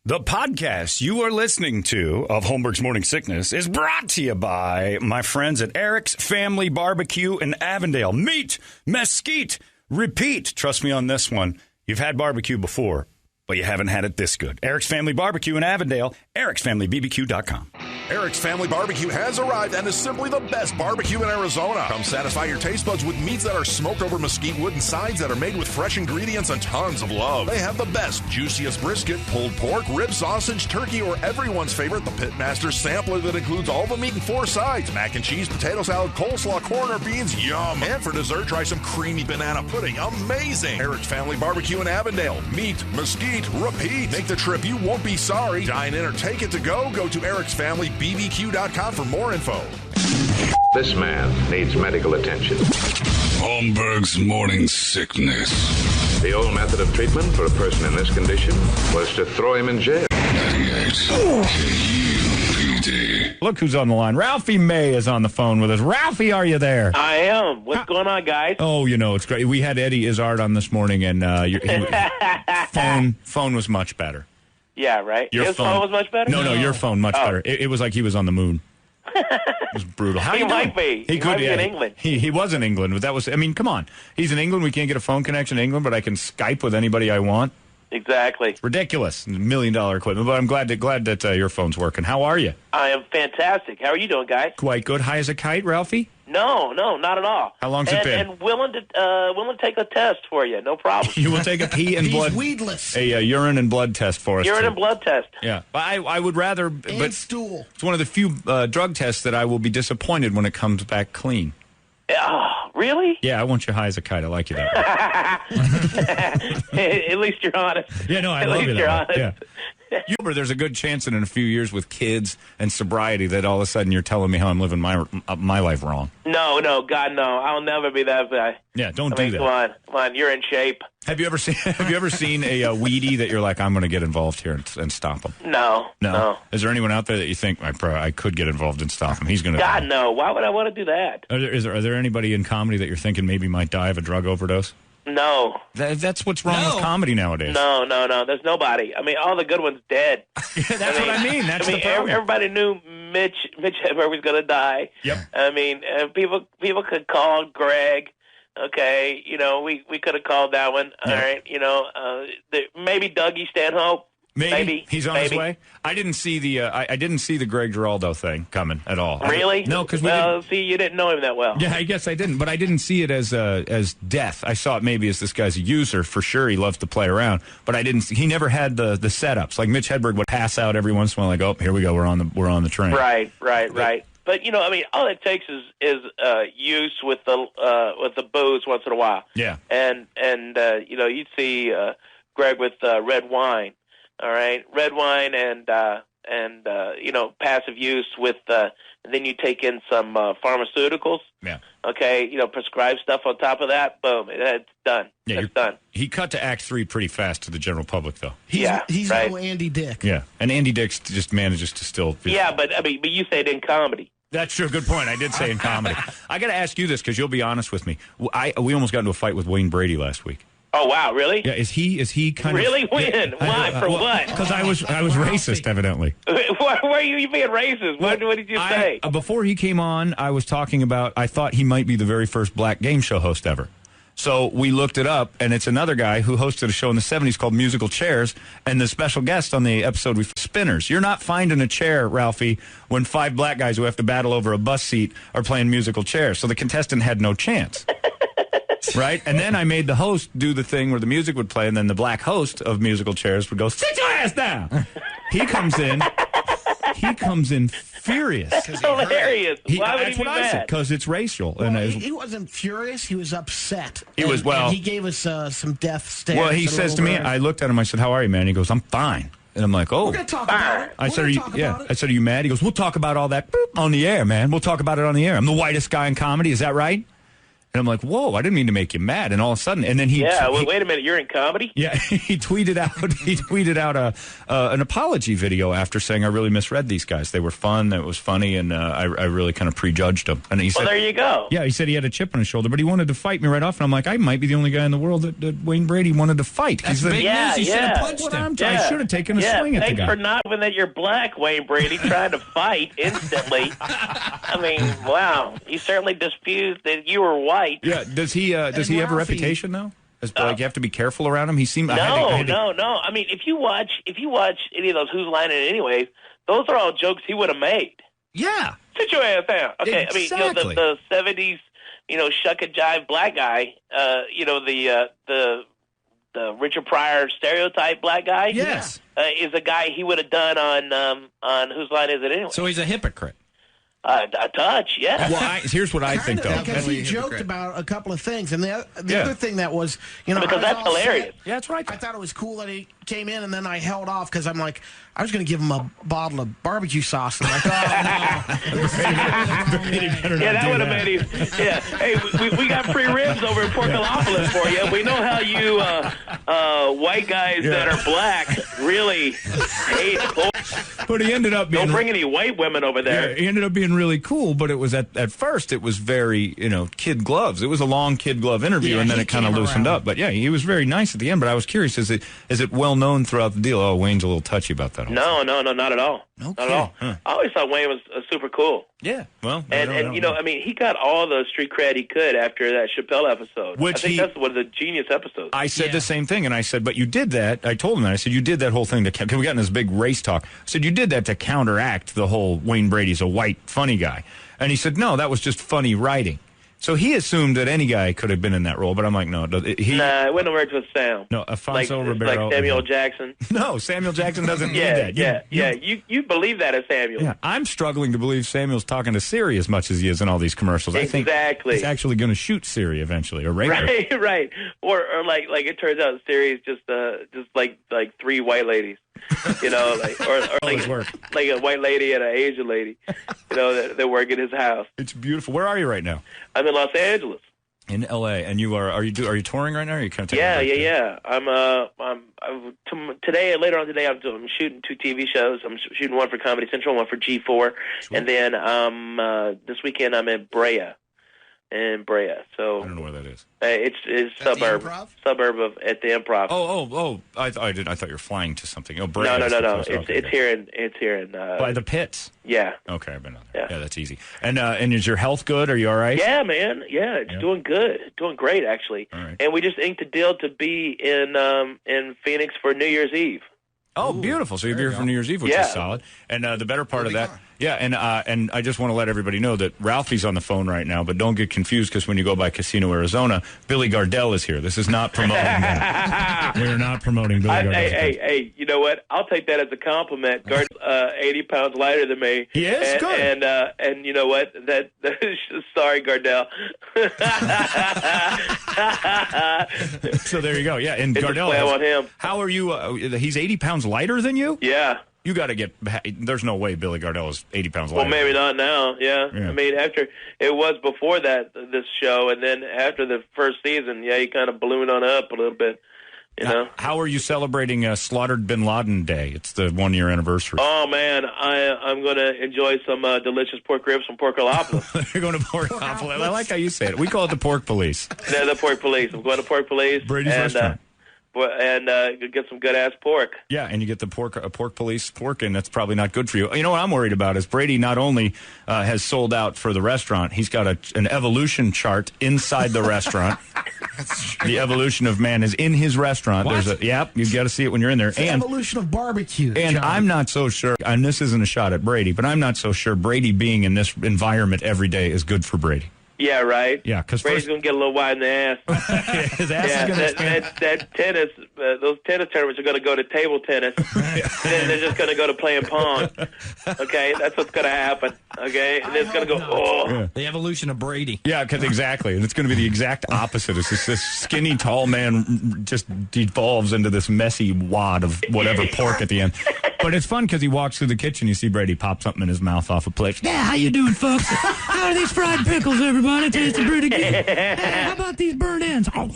The podcast you are listening to of Holmberg's Morning Sickness is brought to you by my friends at Eric's Family Barbecue in Avondale. Meat, mesquite, repeat. Trust me on this one. You've had barbecue before, but you haven't had it this good. Eric's Family Barbecue in Avondale, ericsfamilybbq.com. Eric's Family Barbecue has arrived and is simply the best barbecue in Arizona. Come satisfy your taste buds with meats that are smoked over mesquite wood and sides that are made with fresh ingredients and tons of love. They have the best, juiciest brisket, pulled pork, rib sausage, turkey, or everyone's favorite, the Pitmaster sampler that includes all the meat and 4 sides. Mac and cheese, potato salad, coleslaw, corn, or beans, yum. And for dessert, try some creamy banana pudding, amazing. Eric's Family Barbecue in Avondale. Meat, mesquite, repeat. Make the trip, you won't be sorry. Dine in or take it to go. Go to ericsfamilybbq.com for more info. This man needs medical attention. Holmberg's Morning Sickness. The old method of treatment for a person in this condition was to throw him in jail. 98 KUPD. Look who's on the line. Ralphie May is on the phone with us. Ralphie, are you there? I am. What's going on, guys? Oh, you know, it's great. We had Eddie Izzard on this morning, and phone was much better. Yeah, right? His phone was much better? No, your phone much better. It was like he was on the moon. It was brutal. How he you might doing? be. He could be in England. He was in England, but that was, I mean, come on. He's in England. We can't get a phone connection in England, but I can Skype with anybody I want. Exactly. It's ridiculous. $1 million equipment, but I'm glad that your phone's working. How are you? I am fantastic. How are you doing, guys? Quite good. High as a kite, Ralphie? No, not at all. How long's it been? And willing to take a test for you. No problem. You will take a pee and blood. He's weedless. A urine and blood test for us. Urine and blood test. Yeah. I would rather. And but stool. It's one of the few drug tests that I will be disappointed when it comes back clean. Oh, really? Yeah, I want you high as a kite. I like you that way. At least you're honest. Yeah, no, I At love least you you're that way. honest. Yeah. There's a good chance that in a few years with kids and sobriety that all of a sudden you're telling me how I'm living my life wrong. No, God, no. I'll never be that guy. Yeah, don't do that. Come on, you're in shape. Have you ever seen a weedie that you're like, I'm going to get involved here and stop him? No. Is there anyone out there that you think I could get involved and stop him? He's going to. God, no. Why would I want to do that? Are there anybody in comedy that you're thinking maybe might die of a drug overdose? No. That's what's wrong with comedy nowadays. No. There's nobody. I mean, all the good ones dead. That's what I mean. That's the problem. Everybody knew Mitch Hedberg was going to die. Yep. I mean, people could call Greg. Okay, we could have called that one. All right, maybe Dougie Stanhope. Maybe he's on his way. I didn't see the I didn't see the Greg Giraldo thing coming at all. Really? No, because you didn't know him that well. Yeah, I guess I didn't, but I didn't see it as death. I saw it maybe as this guy's a user for sure. He loves to play around, but I didn't. He never had the setups like Mitch Hedberg would pass out every once in a while. Like, oh, here we go, we're on the train. Right. But I mean, all it takes is use with the booze once in a while. Yeah. And you'd see Greg with red wine. All right, red wine and passive use with. Then you take in some pharmaceuticals. Yeah. Okay, prescribed stuff on top of that. Boom, it's done. Yeah, it's done. He cut to Act 3 pretty fast to the general public, though. He's right. no Andy Dick. Yeah, and Andy Dick just manages to still. Yeah, but you say it in comedy. That's true. Good point. I did say in comedy. I got to ask you this because you'll be honest with me. We almost got into a fight with Wayne Brady last week. Oh wow! Really? Yeah. Is he kind really of when? Why? For what? Because I was racist, evidently. Why are you being racist? What did you say? Before he came on, I was talking about. I thought he might be the very first black game show host ever. So we looked it up, and it's another guy who hosted a show in the 70s called Musical Chairs, and the special guest on the episode was Spinners. You're not finding a chair, Ralphie, when 5 black guys who have to battle over a bus seat are playing musical chairs. So the contestant had no chance. Right? And then I made the host do the thing where the music would play, and then the black host of Musical Chairs would go, sit your ass down! He comes in furious. That's hilarious. Why would he be mad? I said, because it's racial. Well, he wasn't furious. He was upset. And he gave us some death stares. Well, he says to me, I looked at him, I said, how are you, man? He goes, I'm fine. And I'm like, oh. We're going to talk about it. I said, are you mad? He goes, we'll talk about all that on the air, man. We'll talk about it on the air. I'm the whitest guy in comedy. Is that right? And I'm like, whoa, I didn't mean to make you mad. And all of a sudden, and then he... wait a minute, you're in comedy? Yeah, he tweeted out an apology video after saying, I really misread these guys. They were fun, it was funny, and I really kind of prejudged them. And he said, well, there you go. Yeah, he said he had a chip on his shoulder, but he wanted to fight me right off. And I'm like, I might be the only guy in the world that Wayne Brady wanted to fight. That's big news. You should have punched him. I should have taken a swing at the guy. Thanks for not when that you're black, Wayne Brady, trying to fight instantly. I mean, wow. You certainly disputed that you were white. Yeah, does he have a reputation, though? Like, you have to be careful around him? He seemed... No. I mean, if you watch any of those Who's Line It Anyway, those are all jokes he would have made. Yeah. Sit your ass down. Okay, Exactly. I mean, the 70s, shuck and jive black guy, the Richard Pryor stereotype black guy. Yes. Is a guy he would have done on Whose Line Is It Anyway? So he's a hypocrite. A touch, yeah. Well, here's what I think, though. Because he joked about a couple of things. And the other thing that was, because that's hilarious. Yeah, that's right. I thought it was cool that he came in, and then I held off because I'm like, I was going to give him a bottle of barbecue sauce. And I'm like, that would have made him. Yeah. Hey, we got free ribs over in Porkalopolis for you. We know how you white guys that are black really hate pork. But he ended up being... Don't bring any white women over there. Yeah, he ended up being really cool, but it was at first it was very, kid gloves. It was a long kid glove interview, and then it kind of loosened up. But yeah, he was very nice at the end. But I was curious, is it well known throughout the deal? Oh, Wayne's a little touchy about that. No, not at all. Okay. Not at all. Huh. I always thought Wayne was super cool. Yeah, well, he got all the street cred he could after that Chappelle episode. I think that's one of the genius episodes. I said the same thing, and I said, but you did that. I told him that. I said, you did that whole thing because we got in this big race talk. I said, you did that to counteract the whole Wayne Brady's a white funny guy. And he said, no, that was just funny writing. So he assumed that any guy could have been in that role, but I'm like, no. It wouldn't have worked with Sam. No, Alfonso Ribeiro. Like Samuel Jackson. No, Samuel Jackson doesn't need that. Yeah. You believe that as Samuel. Yeah, I'm struggling to believe Samuel's talking to Siri as much as he is in all these commercials. Exactly. I think he's actually going to shoot Siri eventually, or Right. Or like it turns out Siri is just like three white ladies. Like a white lady and an Asian lady, that work in his house. It's beautiful. Where are you right now? I'm in Los Angeles. In L.A. And you are you touring right now? Or are you kind of yeah. I'm today. Later on today, I'm shooting 2 TV shows. I'm shooting one for Comedy Central, one for G4, Sweet. and then this weekend I'm in Brea. So I don't know where that is. It's suburb of at the Improv. Oh! I thought you were flying to something. Oh, Brea. No. It's here in by the pits. Yeah. Okay, I've been on there. Yeah, that's easy. And is your health good? Are you all right? Yeah, man. Yeah, it's doing good. Doing great, actually. All right. And we just inked a deal to be in Phoenix for New Year's Eve. Oh, beautiful. So you'll be here for New Year's Eve, which is solid. And the better part of that, and I just want to let everybody know that Ralphie's on the phone right now, but don't get confused because when you go by Casino Arizona, Billy Gardell is here. This is not promoting that. We're not promoting Billy Gardell. Hey, you know what? I'll take that as a compliment. Gardell's 80 pounds lighter than me. He is? Good. And you know what? Sorry, Gardell. So there you go. Yeah, and it's Gardell, on him. How are you? He's 80 pounds lighter than you? Yeah. You got to there's no way Billy Gardell is 80 pounds lighter. Well, maybe not now, yeah. I mean, it was before this show, and then after the first season, he kind of ballooned on up a little bit, How are you celebrating Slaughtered Bin Laden Day? It's the 1-year anniversary. Oh, man, I'm going to enjoy some delicious pork ribs from Porkalopolis. You're going to Porkalopolis. I like how you say it. We call it the Pork Police. They're the Pork Police. I'm going to Pork Police. Brady's restaurant. And get some good-ass pork. Yeah, and you get the pork police pork, and that's probably not good for you. You know what I'm worried about is Brady not only has sold out for the restaurant, he's got an evolution chart inside the restaurant. The evolution of man is in his restaurant. What? You've got to see it when you're in there. It's the evolution of barbecue. And John. I'm not so sure, and this isn't a shot at Brady, but I'm not so sure Brady being in this environment every day is good for Brady. Yeah, right. Yeah, because Brady's going to get a little wide in the ass. His ass is going to expand. That tennis, those tennis tournaments are going to go to table tennis. Then they're just going to go to playing pong. Okay, that's what's going to happen. Okay, and it's going to go. Yeah. The evolution of Brady. Yeah, because exactly, and it's going to be the exact opposite. It's just this skinny, tall man just devolves into this messy wad of whatever pork at the end. But it's fun because he walks through the kitchen. You see Brady pop something in his mouth off a plate. Yeah, how you doing, folks? How are these fried pickles, everybody? Tasting pretty good. Hey, how about these burnt ends? Oh,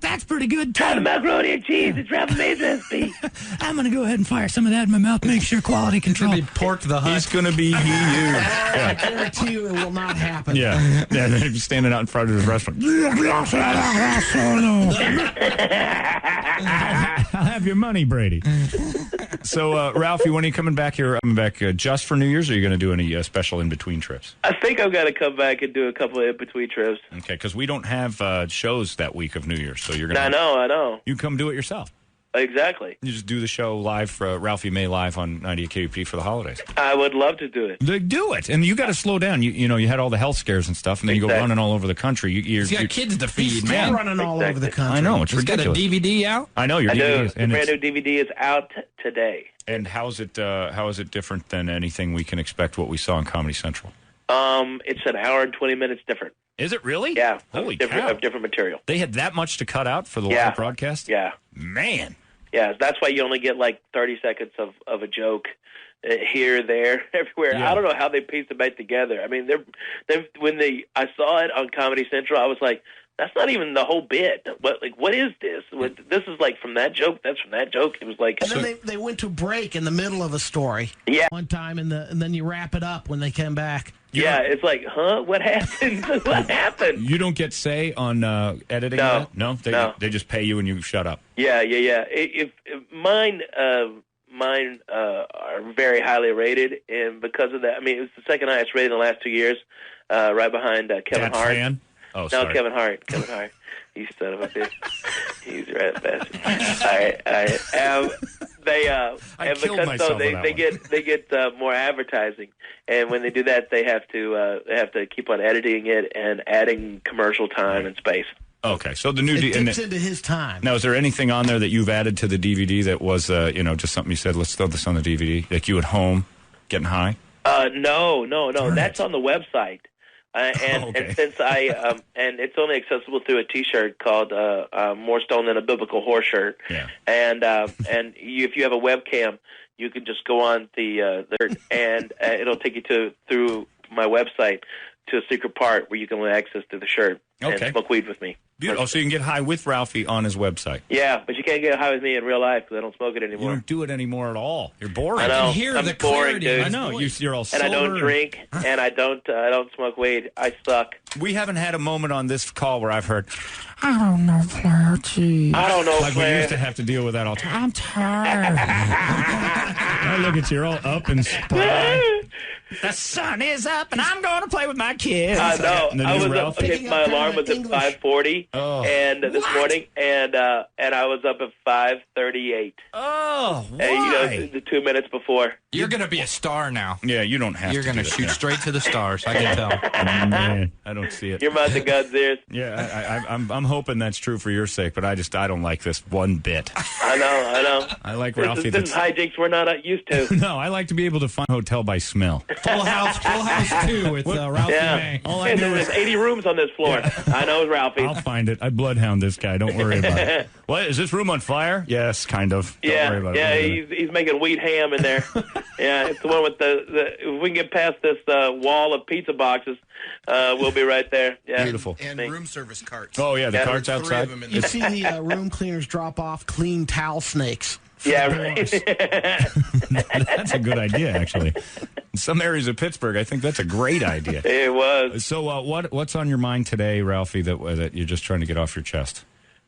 that's pretty good, too. Try the macaroni and cheese. It's Ralphie May's recipe. I'm going to go ahead and fire some of that in my mouth. Make sure quality control. Be pork the hut. He's going to be huge. I guarantee you it will not happen. Yeah. And then he's standing out in front of his restaurant. I'll have your money, Brady. So, Ralphie, when are you coming back here? Coming back just for New Year's, or are you going to do any special in-between trips? I think I've got to come back and do a couple of in-between trips. Okay, because we don't have shows that week of New Year's, so you're going to... I know. You come do it yourself. Exactly. You just do the show live for Ralphie May live on 98 KUP for the holidays. I would love to do it. Do it. And you got to slow down. You know, you had all the health scares and stuff, and then you go running all over the country. He's got kids to feed, He's man. running all over the country. I know. It's He's ridiculous. got a DVD out? I know. Your I do. DVD. The brand new DVD is out today. And how is it different than anything we can expect what we saw on Comedy Central? It's an hour and 20 minutes different. Is it really? Yeah. Holy different, cow. Of different material. They had that much to cut out for the live broadcast? Yeah. Man. Yeah, that's why you only get like 30 seconds of a joke here, there, everywhere. Yeah. I don't know how they pieced it back together. I mean, I saw it on Comedy Central, I was like, that's not even the whole bit. What is this? This is like from that joke. That's from that joke. It was like, and then they went to break in the middle of a story. Yeah. One time, and then you wrap it up when they came back. It's like, huh? What happened? What happened? You don't get say on editing No. that? No? They just pay you and you shut up. Yeah. If mine are very highly rated, and because of that, I mean, it was the second highest rated in the last 2 years, right behind Kevin That Hart. fan? Oh, No, sorry. Kevin Hart. You son of a bitch. He's a rat bastard. All right. I killed myself they on that get more advertising, and when they do that, they have to keep on editing it and adding commercial time and space. Okay, so the new... It dips into his time. Now, is there anything on there that you've added to the DVD that was, just something you said, let's throw this on the DVD, like you at home getting high? No. That's on the website. Okay. And since and it's only accessible through a T-shirt called "More Stone Than a Biblical Horse Shirt." Yeah. And if you have a webcam, you can just go on the and it'll take you through my website to a secret part where you can access to the shirt and smoke weed with me. Oh, so you can get high with Ralphie on his website. Yeah, but you can't get high with me in real life because I don't smoke it anymore. You don't do it anymore at all. You're boring. I know. can hear I'm the boring, clarity. dude. I know. You're all And I don't drink, and I don't smoke weed. I suck. We haven't had a moment on this call where I've heard, I don't know, Flair, geez. I don't know, Like we Flair. used to have to deal with that all the time. I'm tired. I look at you, you're all up and spry. The sun is up, and I'm going to play with my kids. I know. And then I you, was Ralph? up. Okay, my alarm was at 5:40, and this morning, and I was up at 5:38. Oh, why? And, the 2 minutes before. You're going to be a star now. Yeah, you don't have You're to going to shoot straight to the stars. I can tell. Oh, man, I don't see it. Your mouth to God's ears. Yeah, I'm hoping that's true for your sake, but I don't like this one bit. I know. I like Ralphie. This is hijinks we're not used to. No, I like to be able to find a hotel by smell. Full House 2 with Ralphie May. All I And do there's is 80 rooms on this floor. I know it's Ralphie. I'll find it. I bloodhound this guy. Don't worry about it. What, is this room on fire? Yes, kind of. Don't worry about it. He's making wheat ham in there. Yeah, it's the one with the if we can get past this wall of pizza boxes, we'll be right there. Yeah. Beautiful. And room service carts. Oh, yeah, the Yeah. cart's outside. You see the room cleaners drop off clean towel snakes. Yeah, right. That's a good idea, actually. In some areas of Pittsburgh, I think that's a great idea. It was. So what's on your mind today, Ralphie, that you're just trying to get off your chest?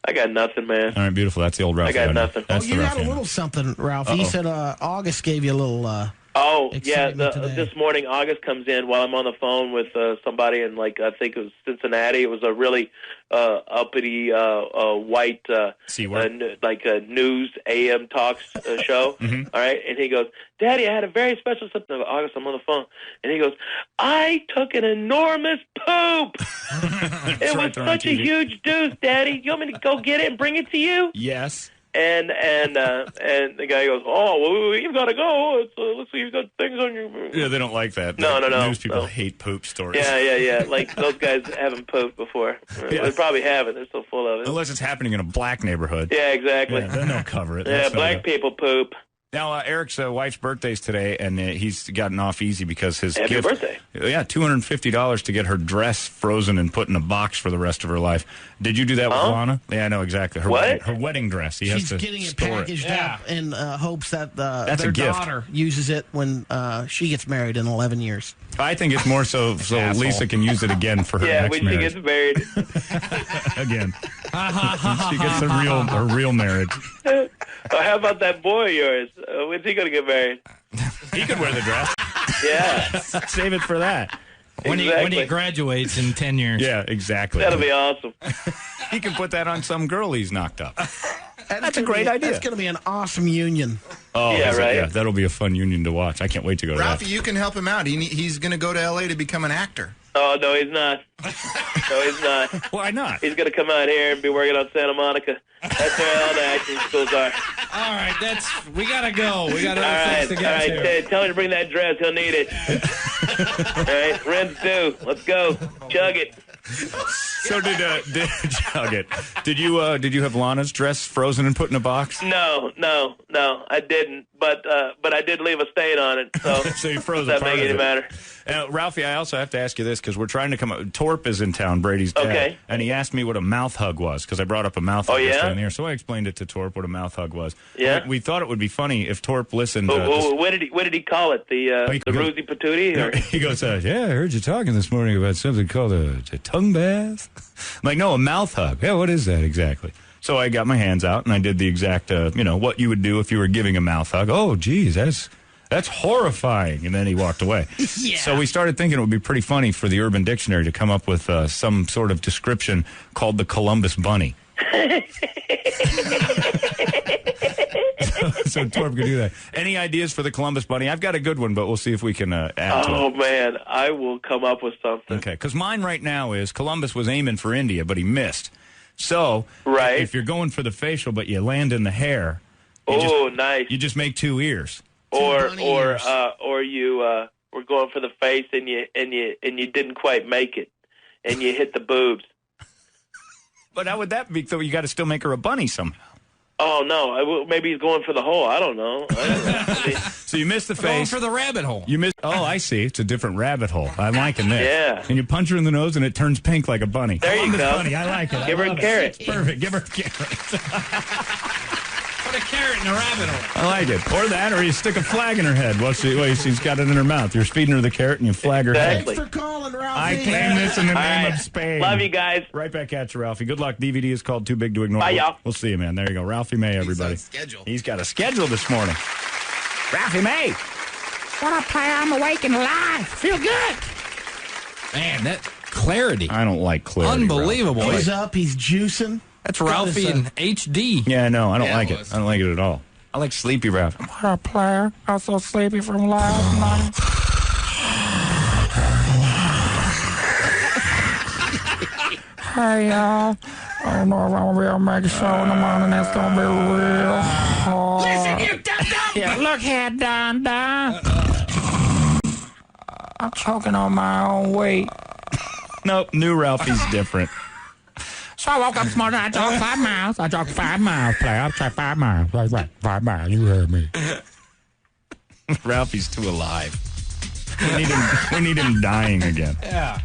I got nothing, man. All right, beautiful. That's the old Ralphie. I got I know. nothing. That's You the got Ralphie. a I know. little something, Ralphie. You said August gave you a little... Oh, yeah. excitement today. This morning, August comes in while I'm on the phone with somebody in, I think it was Cincinnati. It was a really uppity white, C-word. a news AM talks show. Mm-hmm. All right. And he goes, Daddy, I had a very special something. August, I'm on the phone. And he goes, I took an enormous poop. It was right there on such a TV. huge deuce, Daddy. You want me to go get it and bring it to you? Yes. And the guy goes, oh, well, you've got to go. Let's see, you've got things on your... Yeah, they don't like that. No. News people No. hate poop stories. Yeah. Like, those guys haven't pooped before. Yeah. They probably haven't. They're so full of it. Unless it's happening in a black neighborhood. Yeah, exactly. Yeah, then they'll cover it. Yeah, That's black not people poop. Now, Eric's wife's birthday's today, and he's gotten off easy because his Happy gift... birthday. Yeah, $250 to get her dress frozen and put in a box for the rest of her life. Did you do that with Lana? Yeah, I know, exactly. What? Her wedding dress. He She's has to getting it store packaged up in hopes that That's their a gift. daughter uses it when she gets married in 11 years. I think it's more so Lisa can use it again for her Yeah, next when marriage. she gets married. Again. She gets a real marriage. Oh, how about that boy of yours? When's he going to get married? He could wear the dress. Yeah. Save it for that. When he graduates in 10 years. Yeah, exactly. That'll be awesome. He can put that on some girl he's knocked up. That's a great idea. That's going to be an awesome union. Oh, Yeah, right. Yeah, that'll be a fun union to watch. I can't wait to go to Ralphie, that. you can help him out. He's going to go to L.A. to become an actor. Oh, no, he's not. No, he's not. Why not? He's going to come out here and be working on Santa Monica. That's where all the acting schools are. All right, we got to go. We got other things to get to. All right, tell him to bring that dress. He'll need it. All right, rent's due. Let's go. Chug it. So Chug it. Did you have Lana's dress frozen and put in a box? No, I didn't. But I did leave a stain on it. So, So you froze does a that part make of any it. matter? Ralphie, I also have to ask you this because we're trying to come up. Torp is in town, Brady's dad. Okay. And he asked me what a mouth hug was because I brought up a mouth hug yeah? yesterday in the air. So I explained it to Torp what a mouth hug was. Yeah. We thought it would be funny if Torp listened. What did he call it? The Roosie Patootie? He goes, yeah, I heard you talking this morning about something called a tongue bath. I'm like, no, a mouth hug. Yeah, what is that exactly? So I got my hands out and I did the exact, what you would do if you were giving a mouth hug. Oh, geez, that's horrifying. And then he walked away. Yeah. So we started thinking it would be pretty funny for the Urban Dictionary to come up with some sort of description called the Columbus Bunny. So Torp could do that. Any ideas for the Columbus Bunny? I've got a good one, but we'll see if we can add to it. Oh, man, I will come up with something. Okay, because mine right now is Columbus was aiming for India, but he missed. So Right. if you're going for the facial, but you land in the hair, Nice. you just make two ears. Or bunny ears. you were going for the face and you didn't quite make it, and you hit the boobs. But how would that be? So you got to still make her a bunny somehow. Oh no, maybe he's going for the hole. I don't know. So you missed the Going face. for the rabbit hole. You missed. Oh, I see. It's a different rabbit hole. I'm liking this. Yeah. And you punch her in the nose, and it turns pink like a bunny. There you Columbus go. Bunny. I like it. Give her a carrot. It's perfect. Give her a carrot. Put a carrot in a rabbit hole. I like it. Or that, or you stick a flag in her head while she's got it in her mouth. You're feeding her the carrot, and you flag her head. Exactly. Thanks for calling, Ralphie. I claim this in the All name right. of Spain. Love you guys. Right back at you, Ralphie. Good luck. DVD is called Too Big to Ignore. Bye, y'all. We'll see you, man. There you go. Ralphie May, everybody. on schedule. He's got a schedule this morning. Ralphie May. What up, player? I'm awake and alive. Feel good. Man, that clarity. I don't like clarity. Unbelievable. He's up. He's juicing. That's Got Ralphie his, in HD. Yeah, no, I don't Yeah, like it it. was. I don't like it at all. I like sleepy Ralphie. What up, player? I was so sleepy from last night. Hey, y'all. I don't know if I'm going to be able to make a show in the morning. That's going to be real hard. Listen, you dum-dum! Yeah, look here, dum-dum. I'm choking on my own weight. Nope, new Ralphie's different. So I woke up this morning, I jogged 5 miles. I jogged 5 miles, player. I tried 5 miles. Right, 5 miles. You heard me. Ralphie's too alive. We need him dying again. Yeah.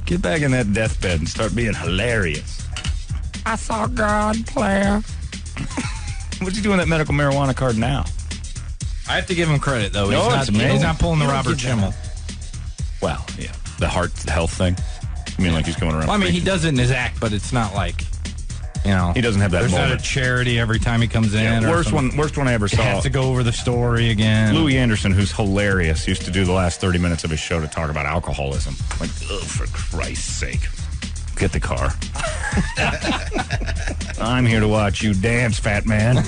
Get back in that deathbed and start being hilarious. I saw God, player. What's he doing with that medical marijuana card now? I have to give him credit, though. No, it's amazing. He's not pulling the You don't Robert give that Schimmel. Well, yeah. The heart health thing. I mean, like he's going around. Well, I mean, he does it in his act, but it's not like, He doesn't have that there's moment. not a charity every time he comes in. or Worst one I ever He saw. has to go over the story again. Louis Anderson, who's hilarious, used to do the last 30 minutes of his show to talk about alcoholism. Like, oh, for Christ's sake. Get the car. I'm here to watch you dance, fat man.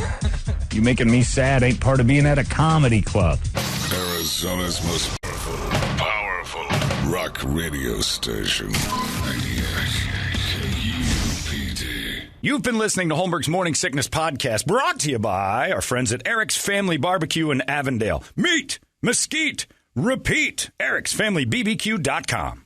You making me sad ain't part of being at a comedy club. Arizona's most powerful rock radio station. 98 KUPD. You've been listening to Holmberg's Morning Sickness Podcast, brought to you by our friends at Eric's Family Barbecue in Avondale. Meet, mesquite, repeat. Eric'sFamilyBBQ.com.